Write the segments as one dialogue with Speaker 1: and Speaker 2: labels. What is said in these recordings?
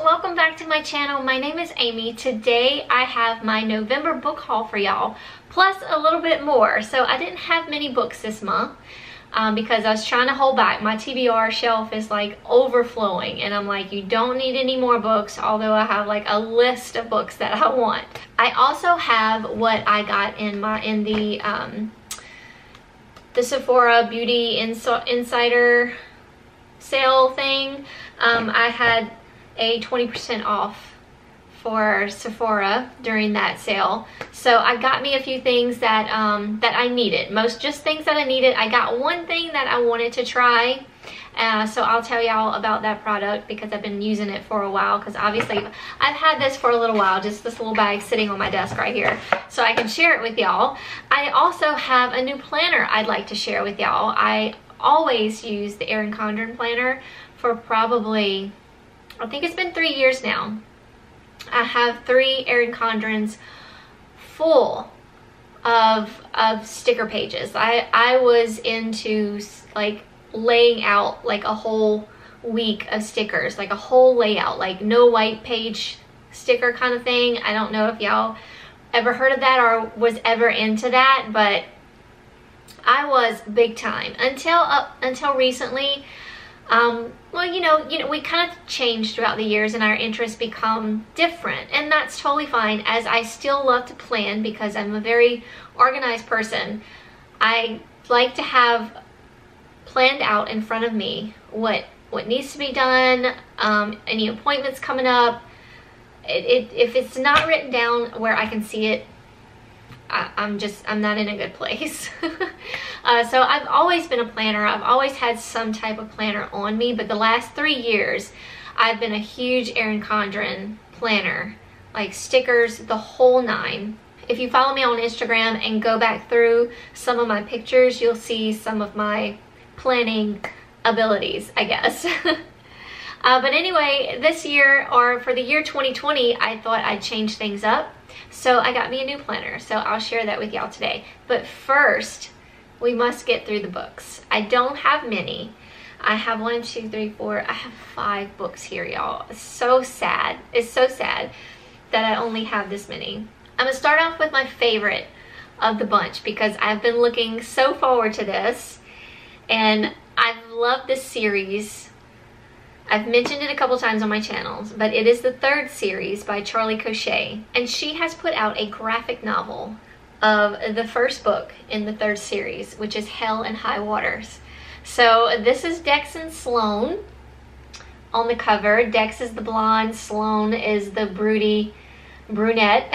Speaker 1: welcome back to my channel. My name is Amy. Today I have my November book haul for y'all, plus a little bit more. So I didn't have many books this month because I was trying to hold back. My TBR shelf is like overflowing and I'm like, you don't need any more books, although I have like a list of books that I want. I also have what I got in the Sephora Beauty Insider sale thing. I had a 20% off for Sephora during that sale, so I got me a few things that that I needed, just things that I needed. I got one thing that I wanted to try, so I'll tell y'all about that product because I've been using it for a while, because obviously I've had this for a little while, just this little bag sitting on my desk right here, so I can share it with y'all. I also have a new planner I'd like to share with y'all. I always use the Erin Condren planner for probably, I think it's been 3 years now. I have 3 Erin Condrens full of sticker pages. I was into like laying out like a whole week of stickers, like a whole layout, like no white page sticker kind of thing. I don't know if y'all ever heard of that or was ever into that, but I was big time until recently. Well, you know, we kind of changed throughout the years and our interests become different, and that's totally fine, as I still love to plan because I'm a very organized person. I like to have planned out in front of me what needs to be done, any appointments coming up. If it's not written down where I can see it, I'm not in a good place. So I've always been a planner. I've always had some type of planner on me, but the last 3 years I've been a huge Erin Condren planner, like stickers, the whole nine. If you follow me on Instagram and go back through some of my pictures, you'll see some of my planning abilities, I guess. But anyway, this year, or for the year 2020, I thought I'd change things up. So I got me a new planner, so I'll share that with y'all today. But first, we must get through the books. I don't have many. I have 1, 2, 3, 4, I have 5 books here, y'all. It's so sad. It's so sad that I only have this many. I'm gonna start off with my favorite of the bunch because I've been looking so forward to this, and I've loved this series. I've mentioned it a couple times on my channels, but it is the 3rd series by Charlie Cochet, and she has put out a graphic novel of the first book in the 3rd series, which is Hell and High Waters. So this is Dex and Sloane on the cover. Dex is the blonde, Sloane is the broody brunette.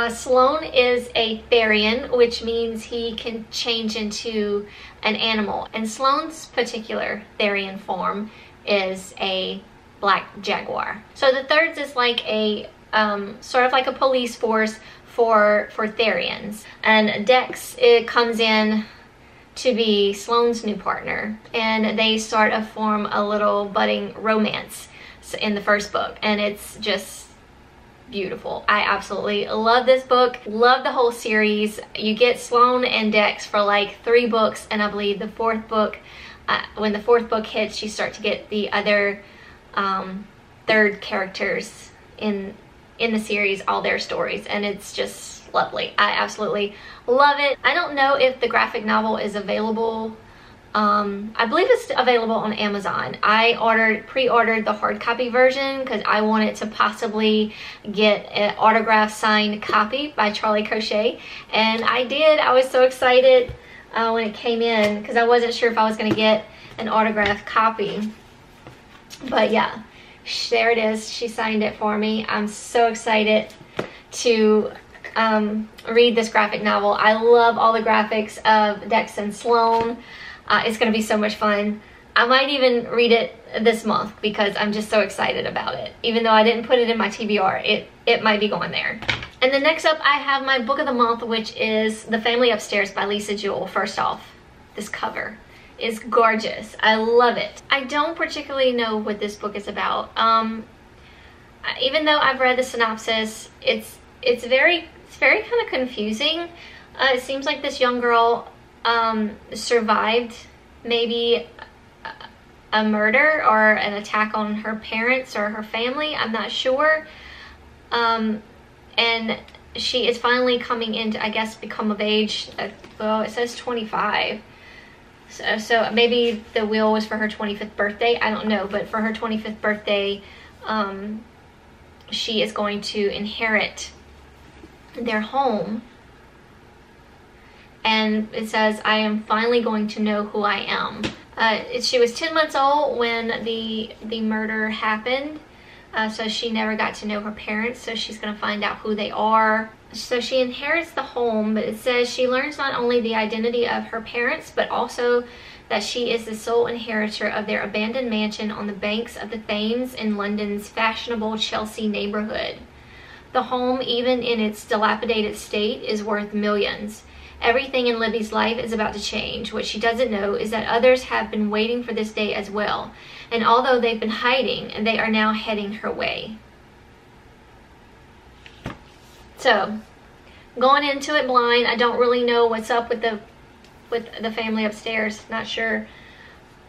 Speaker 1: Sloane is a Therian, which means he can change into an animal, and Sloane's particular Therian form is a black jaguar. So the Thirds is like a sort of like a police force for Therians, and Dex, it comes in to be Sloane's new partner, and they start to form a little budding romance in the first book, and it's just beautiful. I absolutely love this book, love the whole series. You get Sloane and Dex for like 3 books, and I believe the 4th book, when the 4th book hits, you start to get the other 3rd characters in the series, all their stories, and it's just lovely. I absolutely love it. I don't know if the graphic novel is available. I believe it's available on Amazon. I pre-ordered the hard copy version because I wanted to possibly get an autograph signed copy by Charlie Cochet, and I did. I was so excited when it came in because I wasn't sure if I was going to get an autographed copy. But yeah, there it is. She signed it for me. I'm so excited to read this graphic novel. I love all the graphics of Dex and Sloane. It's going to be so much fun. I might even read it this month because I'm just so excited about it. Even though I didn't put it in my TBR, it might be going there. And then next up, I have my book of the month, which is The Family Upstairs by Lisa Jewell. First off, this cover is gorgeous. I love it. I don't particularly know what this book is about. Even though I've read the synopsis, it's very kind of confusing. It seems like this young girl survived maybe a murder or an attack on her parents or her family. I'm not sure. And she is finally coming into, I guess, become of age. Well, it says 25. So maybe the will was for her 25th birthday. I don't know. But for her 25th birthday, she is going to inherit their home. And it says, I am finally going to know who I am. She was 10 months old when the murder happened. So she never got to know her parents, so she's going to find out who they are. So she inherits the home, but it says she learns not only the identity of her parents, but also that she is the sole inheritor of their abandoned mansion on the banks of the Thames in London's fashionable Chelsea neighborhood. The home, even in its dilapidated state, is worth millions. Everything in Libby's life is about to change. What she doesn't know is that others have been waiting for this day as well. And although they've been hiding, they are now heading her way. So, going into it blind, I don't really know what's up with the family upstairs. Not sure.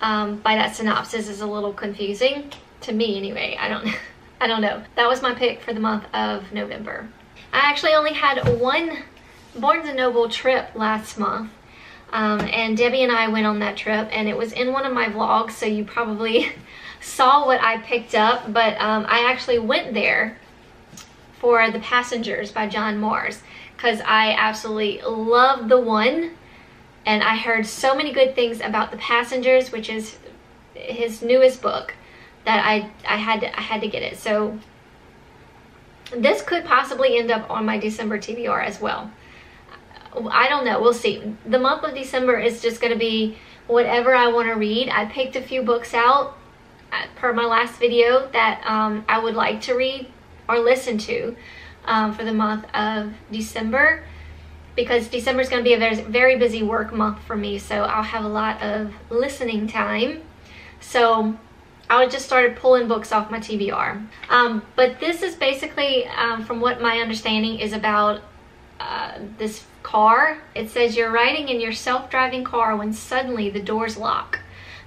Speaker 1: By that synopsis is a little confusing to me anyway. I don't know. That was my pick for the month of November. I actually only had one Barnes & Noble trip last month, and Debbie and I went on that trip, and it was in one of my vlogs, so you probably saw what I picked up. But I actually went there for The Passengers by John Mars because I absolutely love the one, and I heard so many good things about The Passengers, which is his newest book, that I had to get it. So this could possibly end up on my December TBR as well. I don't know. We'll see. The month of December is just going to be whatever I want to read. I picked a few books out per my last video that I would like to read or listen to for the month of December, because December is going to be a very, very busy work month for me, so I'll have a lot of listening time. So I just started pulling books off my TBR. But this is basically, from what my understanding is about this car. It says you're riding in your self-driving car when suddenly the doors lock.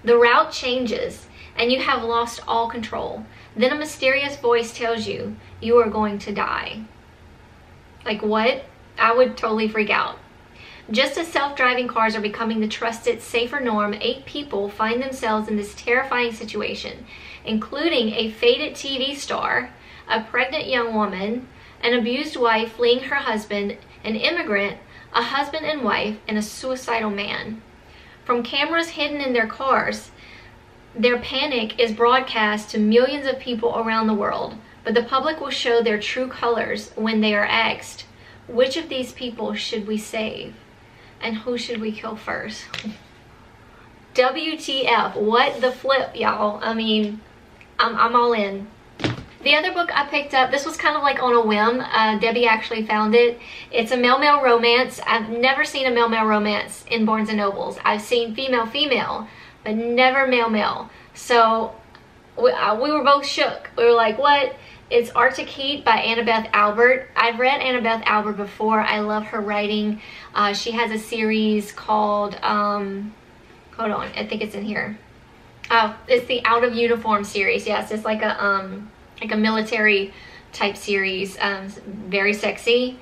Speaker 1: The route changes and you have lost all control. Then a mysterious voice tells you you are going to die. Like what? I would totally freak out. Just as self-driving cars are becoming the trusted, safer norm, 8 people find themselves in this terrifying situation, including a faded TV star, a pregnant young woman, an abused wife fleeing her husband, an immigrant, a husband and wife, and a suicidal man. From cameras hidden in their cars, their panic is broadcast to millions of people around the world, but the public will show their true colors when they are asked, which of these people should we save? And who should we kill first? WTF, what the flip, y'all? I mean, I'm all in. The other book I picked up, this was kind of like on a whim. Debbie actually found it. It's a male-male romance. I've never seen a male-male romance in Barnes & Nobles. I've seen female-female, but never male-male. So we were both shook. We were like, what? It's Arctic Heat by Annabeth Albert. I've read Annabeth Albert before. I love her writing. She has a series called, hold on, I think it's in here. Oh, it's the Out of Uniform series. Yes, it's like a military type series. Very sexy,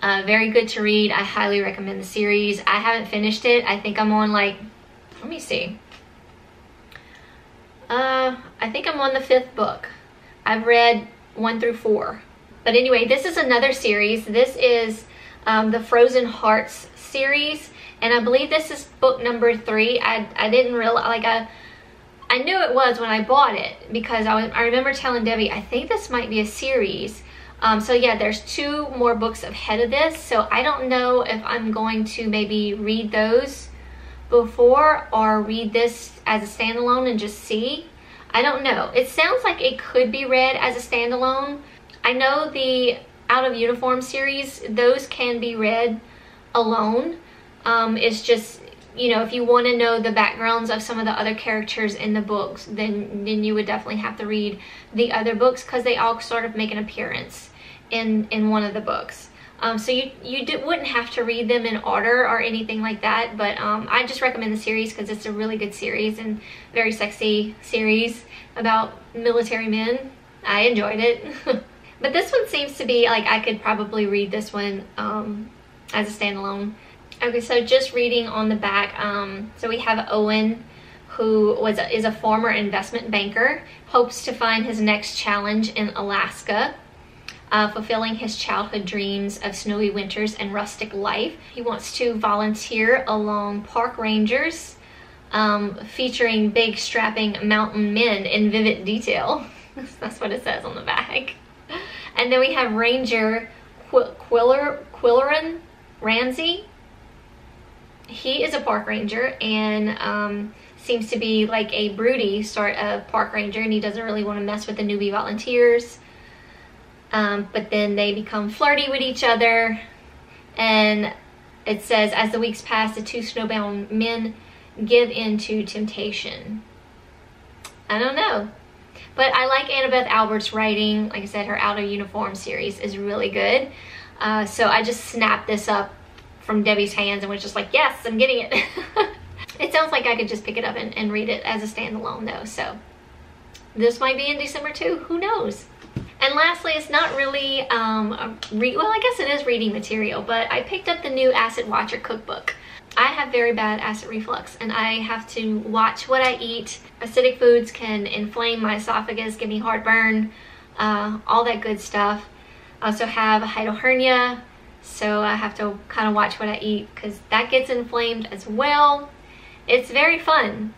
Speaker 1: very good to read. I highly recommend the series. I haven't finished it. I think I'm on like, let me see. I think I'm on the 5th book. I've read 1 through 4. But anyway, this is another series. This is the Frozen Hearts series, and I believe this is book number 3. I didn't realize, like I knew it was when I bought it, because I remember telling Debbie, I think this might be a series. So yeah, there's 2 more books ahead of this, so I don't know if I'm going to maybe read those before or read this as a standalone and just see. I don't know. It sounds like it could be read as a standalone. I know the Out of Uniform series, those can be read alone. It's just, you know, if you want to know the backgrounds of some of the other characters in the books, then you would definitely have to read the other books, because they all sort of make an appearance in one of the books. So you wouldn't have to read them in order or anything like that, but I just recommend the series because it's a really good series and very sexy series about military men. I enjoyed it. But this one seems to be like I could probably read this one as a standalone. Okay, so just reading on the back, so we have Owen, who is a former investment banker, hopes to find his next challenge in Alaska, fulfilling his childhood dreams of snowy winters and rustic life. He wants to volunteer along park rangers, featuring big strapping mountain men in vivid detail. That's what it says on the back. And then we have Ranger Quilleran Ramsey. He is a park ranger and seems to be like a broody sort of park ranger, and he doesn't really want to mess with the newbie volunteers. But then they become flirty with each other, and it says, as the weeks pass, the two snowbound men give in to temptation. I don't know. But I like Annabeth Albert's writing. Like I said, her Out of Uniform series is really good. So I just snapped this up from Debbie's hands and was just like, yes, I'm getting it. It sounds like I could just pick it up and read it as a standalone though. So this might be in December too. Who knows? And lastly, it's not really, well, I guess it is reading material, but I picked up the new Acid Watcher cookbook. I have very bad acid reflux and I have to watch what I eat. Acidic foods can inflame my esophagus, give me heartburn, all that good stuff. I also have a hiatal hernia, so I have to kind of watch what I eat because that gets inflamed as well. It's very fun.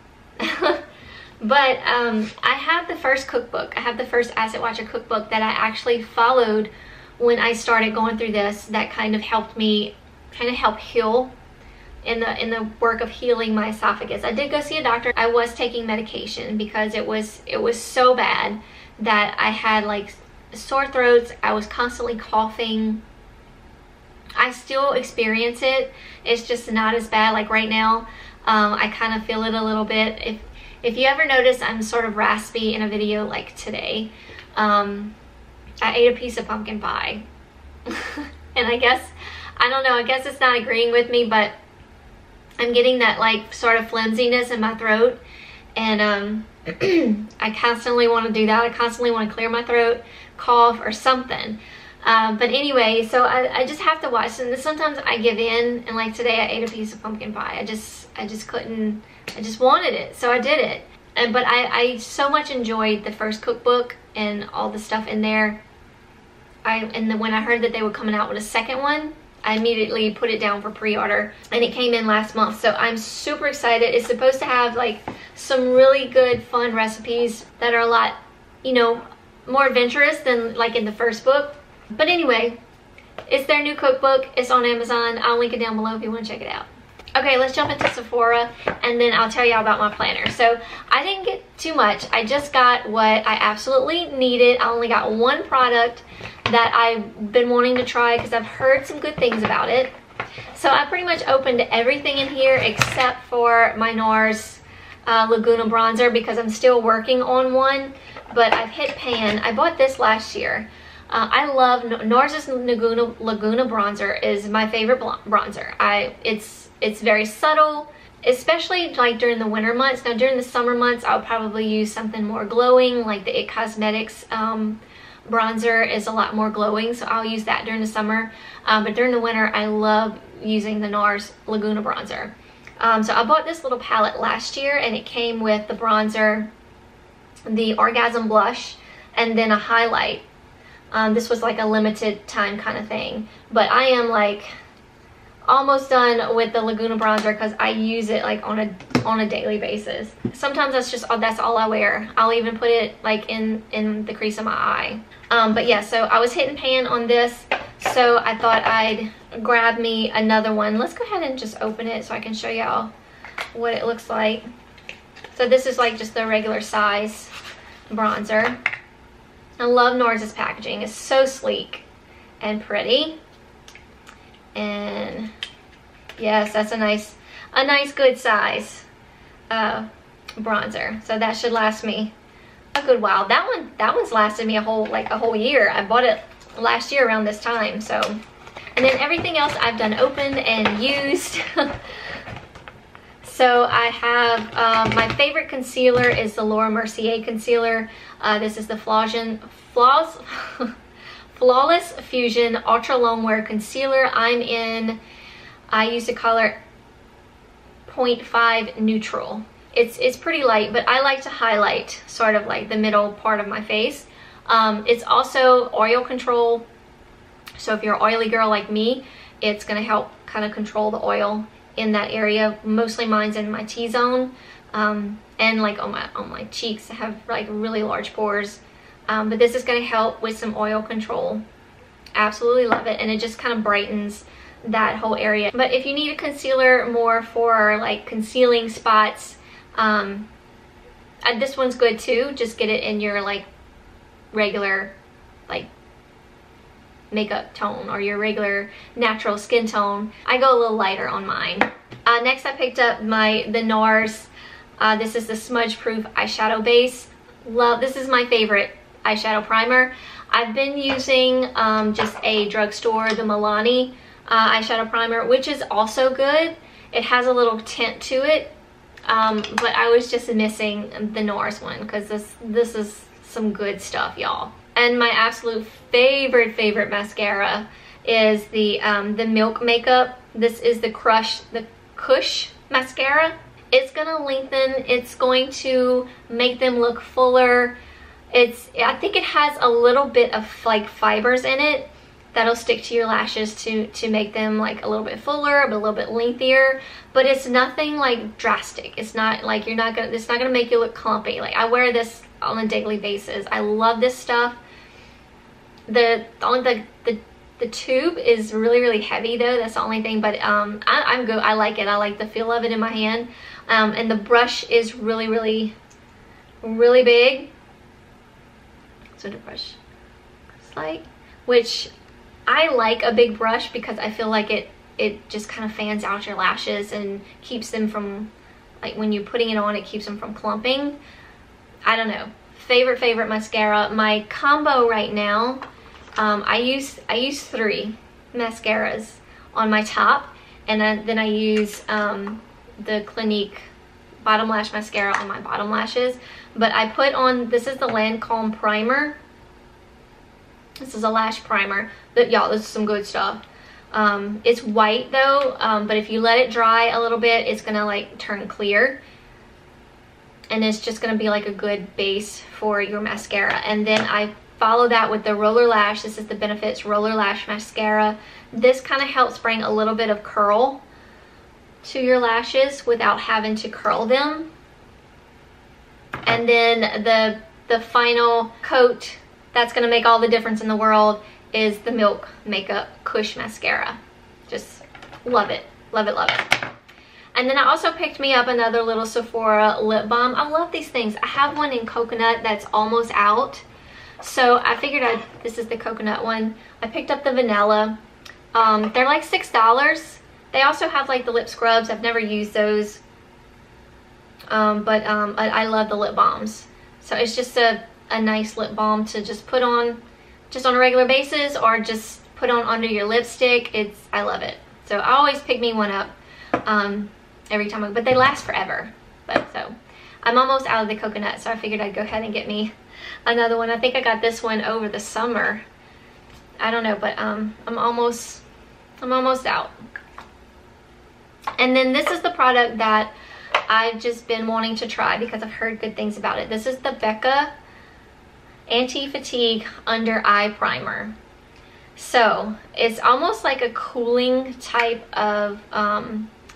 Speaker 1: But I have the first cookbook. I have the first Acid Watcher cookbook that I actually followed when I started going through this. That kind of helped me, help heal in the work of healing my esophagus. I did go see a doctor. I was taking medication because it was so bad that I had like sore throats. I was constantly coughing. I still experience it. It's just not as bad. Like right now, I kind of feel it a little bit. If you ever notice I'm sort of raspy in a video like today, I ate a piece of pumpkin pie. And I guess it's not agreeing with me, but I'm getting that like sort of flimsiness in my throat, and I constantly want to do that. I constantly want to clear my throat, cough, or something. But anyway, so I just have to watch, and sometimes I give in, and like today I ate a piece of pumpkin pie. I just couldn't, I just wanted it, so I did it. But I so much enjoyed the first cookbook and all the stuff in there. And then when I heard that they were coming out with a second one, I immediately put it down for pre-order, and it came in last month. So I'm super excited. It's supposed to have like some really good fun recipes that are a lot, you know, more adventurous than like in the first book. But anyway, it's their new cookbook. It's on Amazon. I'll link it down below if you want to check it out. Okay, let's jump into Sephora, and then I'll tell you all about my planner. So I didn't get too much. I just got what I absolutely needed. I only got one product that I've been wanting to try because I've heard some good things about it. So I pretty much opened everything in here except for my NARS Laguna bronzer because I'm still working on one, but I've hit pan. I bought this last year. I love NARS's Laguna bronzer. Is my favorite bronzer. It's very subtle, especially like during the winter months. Now during the summer months, I'll probably use something more glowing, like the It Cosmetics bronzer is a lot more glowing, so I'll use that during the summer. But during the winter, I love using the NARS Laguna bronzer. So I bought this little palette last year, and it came with the bronzer, the Orgasm blush, and then a highlight. This was like a limited time kind of thing, but I am like almost done with the Laguna bronzer because I use it like on a daily basis. Sometimes that's all I wear. I'll even put it like in the crease of my eye. But yeah, so I was hitting pan on this, so I thought I'd grab me another one. Let's go ahead and just open it so I can show y'all what it looks like. So this is like just the regular size bronzer. I love NARS's packaging. It's so sleek and pretty. And yes, that's a nice good size bronzer. So that should last me a good while. That one's lasted me a whole year. I bought it last year around this time. So, and And then everything else I've done opened and used. So I have, my favorite concealer is the Laura Mercier concealer. This is the Flawless Fusion Ultra Long Wear Concealer. I use the color 0.5 Neutral. It's pretty light, but I like to highlight sort of like the middle part of my face. It's also oil control. So if you're an oily girl like me, it's gonna help kind of control the oil in that area. Mostly mine's in my T-zone, and like on my cheeks. I have like really large pores. But this is gonna help with some oil control. Absolutely love it, and it just kind of brightens that whole area. But if you need a concealer more for like concealing spots, this one's good too. Just get it in your like regular like makeup tone or your regular natural skin tone. I go a little lighter on mine. Next I picked up the NARS. This is the smudge proof eyeshadow base. This is my favorite eyeshadow primer. I've been using just a drugstore, the Milani eyeshadow primer, which is also good. It has a little tint to it, but I was just missing the NARS one because this is some good stuff, y'all. And my absolute favorite mascara is the Milk Makeup. This is the Kush mascara. It's gonna lengthen. It's going to make them look fuller. I think it has a little bit of like fibers in it that'll stick to your lashes to make them like a little bit fuller, but a little bit lengthier. But it's nothing like drastic. It's not like it's not gonna make you look clumpy. Like I wear this on a daily basis. I love this stuff. The tube is really heavy though. That's the only thing, but I'm good. I like it. I like the feel of it in my hand. And the brush is really big. So the brush is like, which I like a big brush because I feel like it just kind of fans out your lashes and keeps them from, like when you're putting it on, it keeps them from clumping. I don't know. Favorite mascara. My combo right now, I use 3 mascaras on my top, and then I use the Clinique Bottom Lash Mascara on my bottom lashes. But I put on, this is the Lancome Primer. This is a lash primer. But y'all, this is some good stuff. It's white though, but if you let it dry a little bit, it's gonna like turn clear. And it's just gonna be like a good base for your mascara. And then I follow that with the Roller Lash. This is the Benefits Roller Lash Mascara. This kind of helps bring a little bit of curl to your lashes without having to curl them. And then the final coat that's gonna make all the difference in the world is the Milk Makeup Kush Mascara. Just love it, love it, love it. And then I also picked me up another little Sephora lip balm. I love these things. I have one in coconut that's almost out. So I figured this is the coconut one. I picked up the vanilla. They're like $6. They also have like the lip scrubs. I've never used those. But I love the lip balms. So it's just a nice lip balm to just put on just on a regular basis, or just put on under your lipstick. I love it. So I always pick me one up every time, but they last forever. But so I'm almost out of the coconut, so I figured I'd go ahead and get me another one. I think I got this one over the summer. I don't know, but I'm almost out. And then this is the product that I've just been wanting to try because I've heard good things about it. This is the Becca Anti-Fatigue Under Eye Primer. So it's almost like a cooling type of,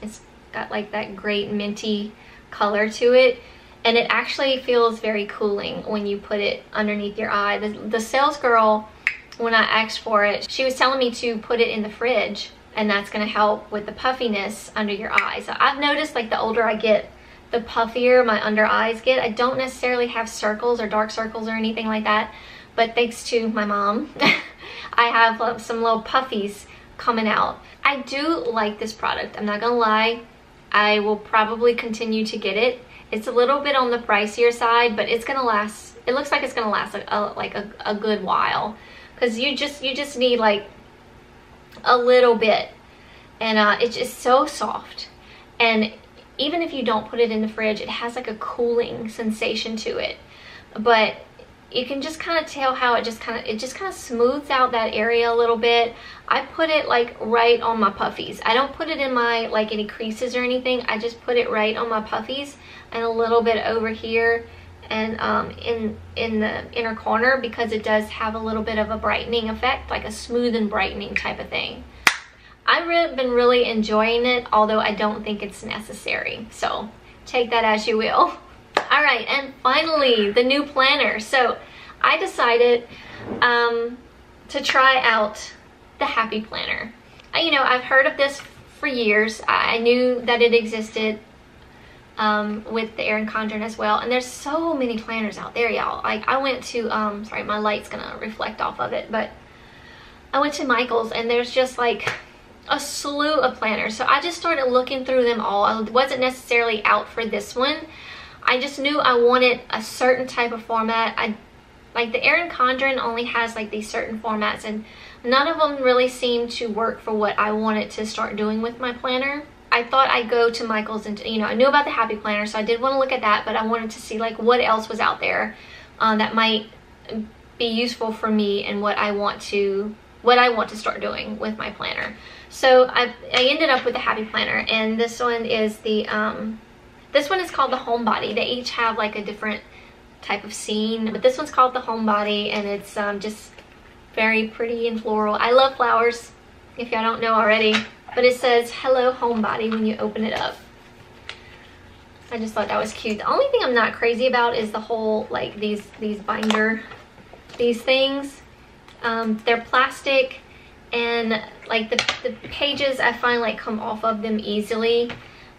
Speaker 1: it's got like that great minty color to it. And it actually feels very cooling when you put it underneath your eye. The sales girl, when I asked for it, she was telling me to put it in the fridge, and that's gonna help with the puffiness under your eye. So I've noticed like the older I get, the puffier my under eyes get. I don't necessarily have circles or dark circles or anything like that, but thanks to my mom, I have some little puffies coming out. I do like this product, I'm not gonna lie. I will probably continue to get it. It's a little bit on the pricier side, but it's gonna last, it looks like it's gonna last like a good while, because you just need like a little bit, and it's just so soft. And even if you don't put it in the fridge, it has like a cooling sensation to it. But you can just kind of tell how it just kind of smooths out that area a little bit. I put it like right on my puffies. I don't put it in my like any creases or anything. I just put it right on my puffies and a little bit over here and in the inner corner, because it does have a little bit of a brightening effect, like a smooth and brightening type of thing. I've been really enjoying it, although I don't think it's necessary. So take that as you will. All right, and finally, the new planner. So I decided to try out the Happy Planner. You know, I've heard of this for years. I knew that it existed with the Erin Condren as well. And there's so many planners out there, y'all. Like I went to, sorry, my light's gonna reflect off of it, but I went to Michael's and there's just like a slew of planners. So I just started looking through them all. I wasn't necessarily out for this one. I just knew I wanted a certain type of format. Like the Erin Condren only has like these certain formats, and none of them really seemed to work for what I wanted to start doing with my planner. I thought I'd go to Michael's and, you know, I knew about the Happy Planner, so I did want to look at that, but I wanted to see like what else was out there that might be useful for me and what I want to start doing with my planner. So I ended up with the Happy Planner, and this one is the this one is called the Homebody. They each have like a different type of scene, but this one's called the Homebody, and it's just very pretty and floral. I love flowers, if y'all don't know already. But it says Hello Homebody when you open it up. I just thought that was cute. The only thing I'm not crazy about is the whole like these binder, these things. They're plastic, and like the pages I find like come off of them easily.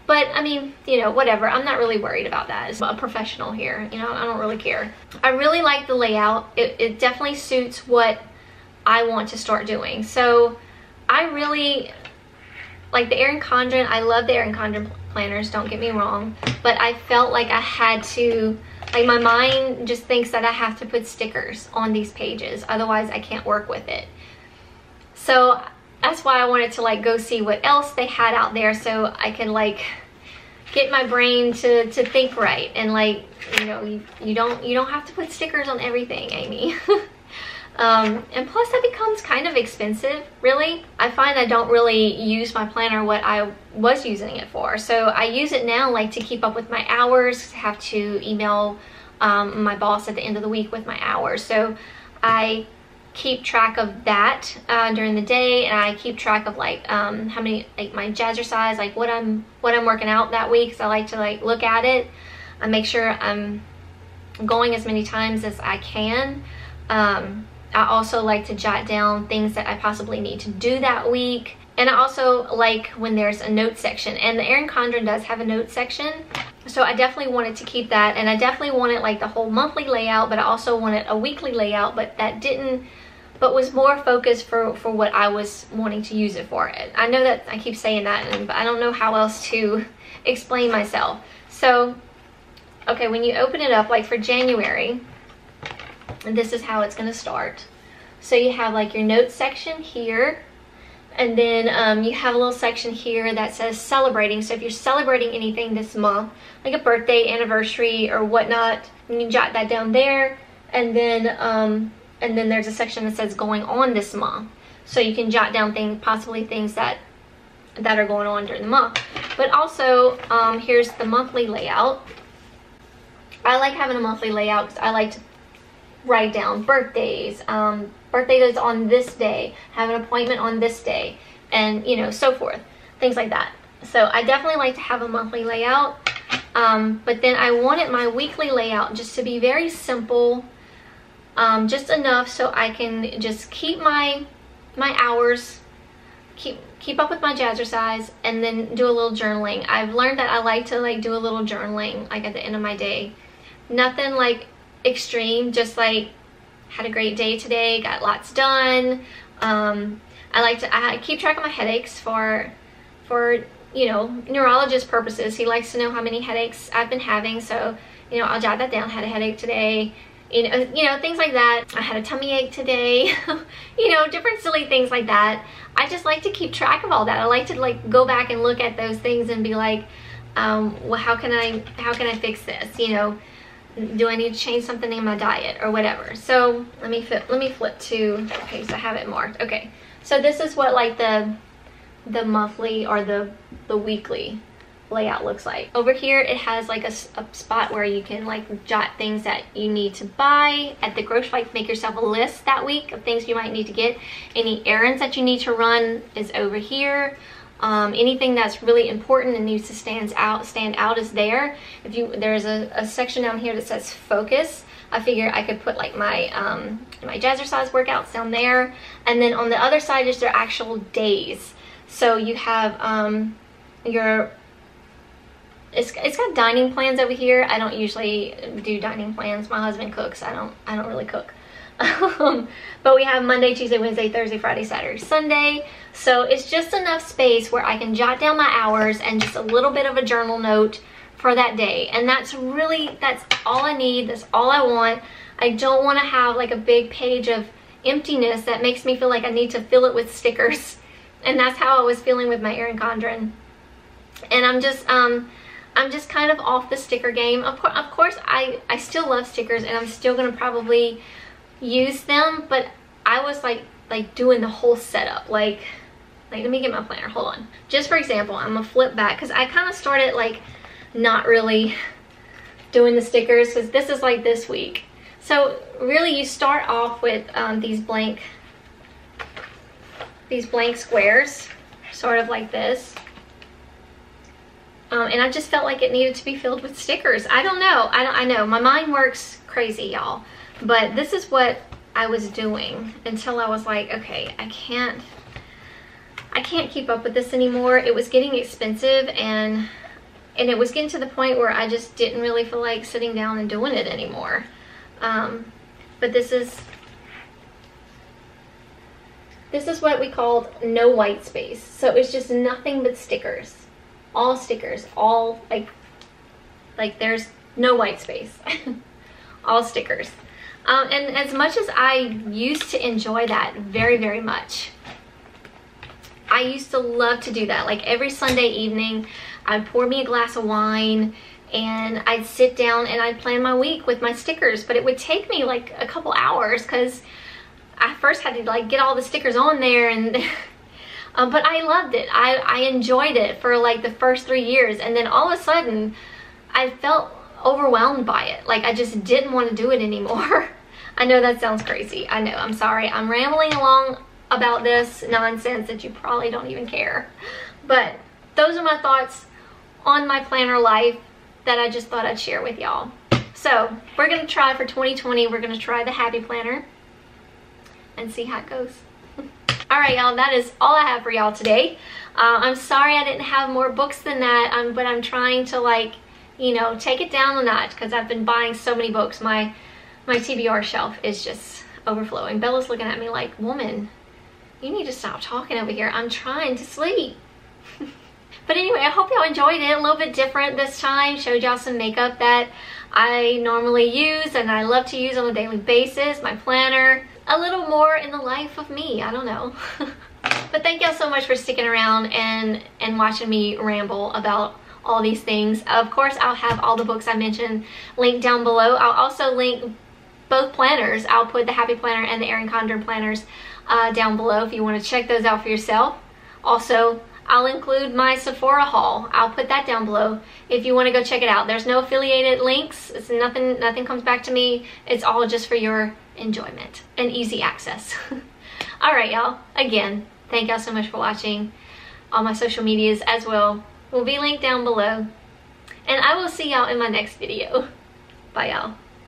Speaker 1: But I mean, you know, whatever. I'm not really worried about that. As a professional here, you know, I don't really care. I really like the layout. It definitely suits what I want to start doing. So I really like the Erin Condren. I love the Erin Condren planners, don't get me wrong, but I felt like I had to, like my mind just thinks that I have to put stickers on these pages, otherwise I can't work with it. So that's why I wanted to like go see what else they had out there, so I could like get my brain to think right. And like, you know, you don't have to put stickers on everything, Amy. And plus that becomes kind of expensive, really. I find I don't really use my planner what I was using it for. So I use it now like to keep up with my hours. I have to email my boss at the end of the week with my hours. So I keep track of that during the day, and I keep track of like how many, like my jazzercise, like what I'm working out that week. So I like to like look at it. I make sure I'm going as many times as I can. I also like to jot down things that I possibly need to do that week. And I also like when there's a note section, and the Erin Condren does have a note section. So I definitely wanted to keep that, and I definitely wanted like the whole monthly layout, but I also wanted a weekly layout, but was more focused for what I was wanting to use it for. I know that I keep saying that, but I don't know how else to explain myself. So, okay, when you open it up, like for January, and this is how it's going to start. So you have like your notes section here, and then you have a little section here that says celebrating. So if you're celebrating anything this month, like a birthday, anniversary, or whatnot, you can jot that down there. And then there's a section that says going on this month. So you can jot down possibly things that are going on during the month. But also, here's the monthly layout. I like having a monthly layout because I like to write down birthdays, birthdays on this day, have an appointment on this day, and you know, so forth, things like that. So I definitely like to have a monthly layout, but then I wanted my weekly layout just to be very simple, just enough so I can just keep my hours, keep up with my jazzercise, and then do a little journaling. I've learned that I like to like do a little journaling like at the end of my day. Nothing like extreme, just like had a great day today, got lots done. I keep track of my headaches for you know, neurologist purposes. He likes to know how many headaches I've been having, so you know, I'll jot that down. Had a headache today, you know, things like that. I had a tummy ache today. You know, different silly things like that. I just like to keep track of all that. I like to like go back and look at those things and be like, well, how can I fix this? You know, do I need to change something in my diet or whatever? So let me flip to, okay, so I have it marked. Okay, so this is what like the monthly or the weekly layout looks like. Over here it has like a spot where you can like jot things that you need to buy at the grocery, like make yourself a list that week of things you might need to get. Any errands that you need to run is over here. Anything that's really important and needs to stand out is there. There's a section down here that says focus. I figured I could put like my my jazzercise workouts down there, and then on the other side is their actual days. So you have it's got dining plans over here. I don't usually do dining plans. My husband cooks. I don't really cook. But we have Monday, Tuesday, Wednesday, Thursday, Friday, Saturday, Sunday. So it's just enough space where I can jot down my hours and just a little bit of a journal note for that day. And that's all I need. That's all I want. I don't want to have like a big page of emptiness that makes me feel like I need to fill it with stickers. And that's how I was feeling with my Erin Condren. And I'm just kind of off the sticker game. Of course, I still love stickers, and I'm still gonna probably use them. But I was like doing the whole setup. Like let me get my planner. Hold on. Just for example, I'm gonna flip back because I kind of started like not really doing the stickers because this is like this week. So really, you start off with these blank squares, sort of like this. And I just felt like it needed to be filled with stickers. I don't know. I know my mind works crazy, y'all. But this is what I was doing until I was like, okay, I can't keep up with this anymore. It was getting expensive, and it was getting to the point where I just didn't really feel like sitting down and doing it anymore. But this is what we called no white space. So it's just nothing but stickers. All stickers, all like there's no white space. All stickers. And as much as I used to enjoy that very, very much, I used to love to do that. Like every Sunday evening, I'd pour me a glass of wine and I'd sit down and I'd plan my week with my stickers. But it would take me like a couple hours because I first had to like get all the stickers on there, and but I loved it. I enjoyed it for like the first 3 years, and then all of a sudden I felt overwhelmed by it. Like I just didn't want to do it anymore. I know that sounds crazy. I know, I'm sorry. I'm rambling along about this nonsense that you probably don't even care. But those are my thoughts on my planner life that I just thought I'd share with y'all. So we're gonna try for 2020, we're gonna try the Happy Planner and see how it goes. Alright y'all, that is all I have for y'all today. I'm sorry I didn't have more books than that, but I'm trying to like, you know, take it down a notch because I've been buying so many books. My TBR shelf is just overflowing. Bella's looking at me like, woman, you need to stop talking over here. I'm trying to sleep. But anyway, I hope y'all enjoyed it. A little bit different this time. Showed y'all some makeup that I normally use and I love to use on a daily basis. My planner. A little more in the life of me. I don't know. But thank y'all so much for sticking around and watching me ramble about all these things. Of course, I'll have all the books I mentioned linked down below. I'll also link both planners. I'll put the Happy Planner and the Erin Condren planners down below if you want to check those out for yourself. Also, I'll include my Sephora haul. I'll put that down below if you want to go check it out. There's no affiliated links. It's nothing comes back to me. It's all just for your enjoyment and easy access. All right, y'all. Again, thank y'all so much for watching. All my social medias as well will be linked down below. And I will see y'all in my next video. Bye, y'all.